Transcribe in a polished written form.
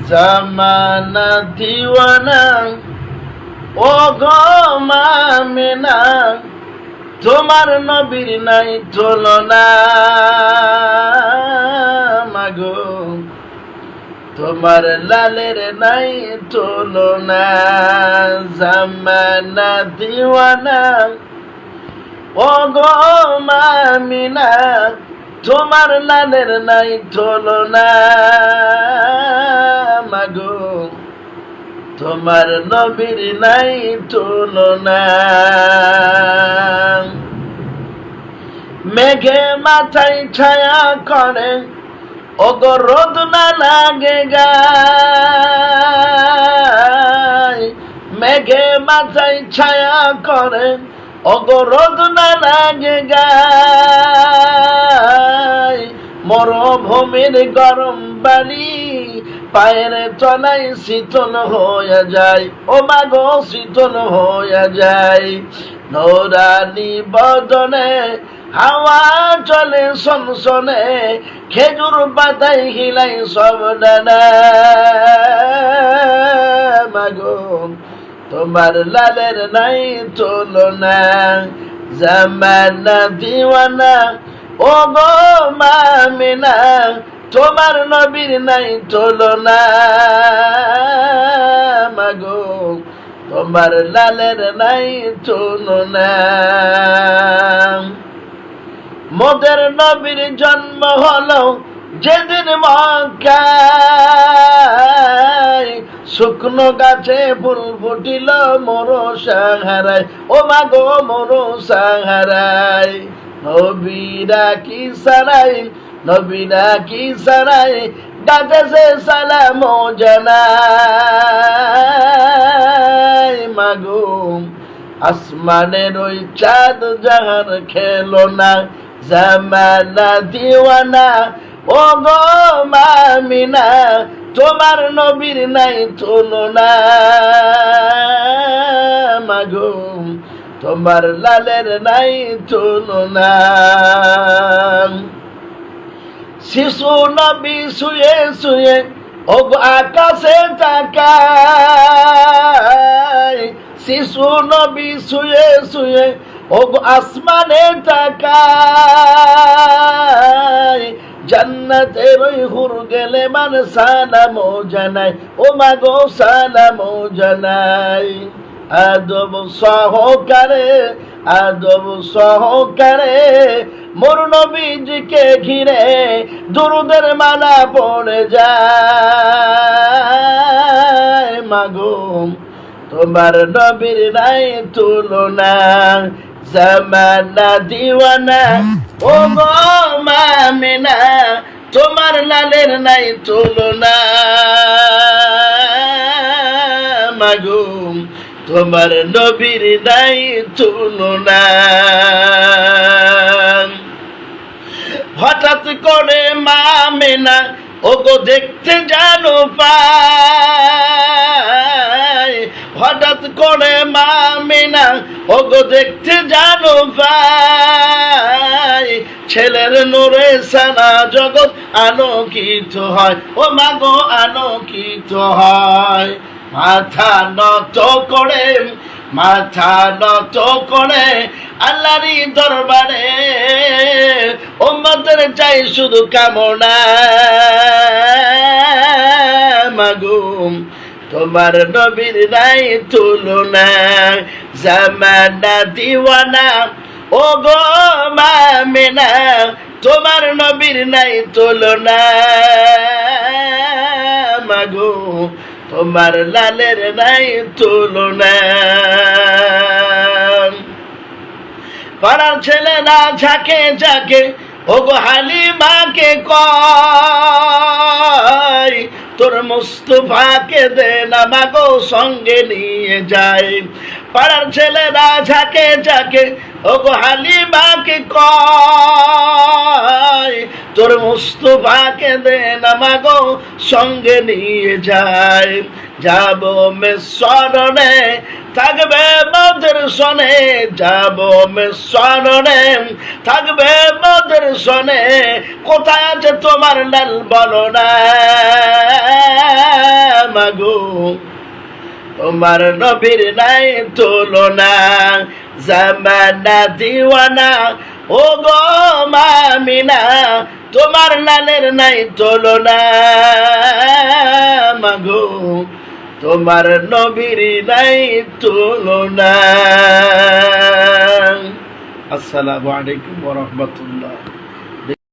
জামানা দিওয়ানা ও গো মামিনা, তোমার নবীর নাই তুলনা মাগো, তোমার লালের নাই তুলনা। জামানা দিওয়ানা ও গো মামিনা, তোমার লালের নাই তুলনা মাগো, তোমার নবীর নাই তুলনা। মেঘে মাথায় ছায়া করে ওগো রোদ না লাগে গায়, মেঘে মাথায় ছায়া করে ওগো রোদ না লাগে গায়। মরুভূমির গরম বালি পায়ের তলায় শীতল হয়ে যায়, ও মাগো শীতল হয়ে যায়। নোরানি বদনে হাওয়া চলে সনসনে, খেজুর পাতায় হিলাই সব ডানা মাগো, তোমার লালের নাই তুলনা। জামানা দিওয়ানা ও গো মামিনা, তোমার নবীর নাই তুলনা মাগো, তোমার লালের নাই তুলনা। মোদের নবীর জন্ম হলো যেদিন মক্কায়, শুকনো গাছে ফুল ফুটিল মোরো সাহারায়, ও মাগো মোরো সাহারায়। নবীরা কি সারাই, নবীরা কি সারাই, গাছে সে সালাম জানাই মাগো। আসমানের ওই চাঁদ যাহার খেলো না, জামানা দিওয়ানা ও গো মামিনা, তোমার নবীর নাই তুলনা মাগো, তোমার লালের নাই তুলনা। শিশু নবী শুয়ে শুয়ে ওগো আকাশে তাকায়, শিশু নবী শুয়ে শুয়ে ওগো আসমানে তাকায়। জান্নাতের ওই হুর গেলে মান সালাম জানাই, ও মাগো সালাম জানাই। আদব সহকারে, আদব সহকারে মোর নবীজিকে ঘিরে দুরুদের মালা পড়ে যায় মাগো, তোমার নবীর নাই তুলনা। জামানা দিওয়ানা ও গো মামিনা, তোমার লালের নাই তুলনা মাগো, তোমার নবীর নাই তুলনা। হঠাৎ করে মামিনা ওগো দেখতে জানো পায়, হঠাৎ করে মামিনা ওগো দেখতে জানো পায়। ছেলের নূরে সারা জগৎ আলোকিত হয়, ও মাগো আলোকিত হয়। মাথা নত করে, মাথা নত করে আল্লাহরই দরবারে, উম্মতের চাই শুধু কামনা মাগো, তোমার নবীর নাই তুলনা। জামানা দিওয়ানা ও গো মামিনা, তোমার নবীর নাই তুলনা মাগো, তোমার লালের নাই তুলনা। পাড়ার ছেলেরা ঝাঁকে ঝাঁকে ওগো হালিমাকে কয়, তোর মুস্তফাকে দে না মাগো সঙ্গে নিয়ে যায়। পাড়ার ছেলেরা ঝাঁকে ঝাঁকে ওগো হালিমাকে কয় তোর মুস্তফাকে দে নামাগো সঙ্গে নিয়ে যায়, যাব মিশরণে থাকবে মোদের সনে, যাব মিশরণে থাকবে মোদের সনে, কোথায় আছে তোমার লাল বলো না মাগো, তোমার নবীর নাই তুলনা, জামানা দিওয়ানা ও গো মামিনা, তোমার লালের নাই তুলনা মাগো, তোমার নবীর নাই তুলনা। আসসালামু আলাইকুম ওয়া রাহমাতুল্লাহ।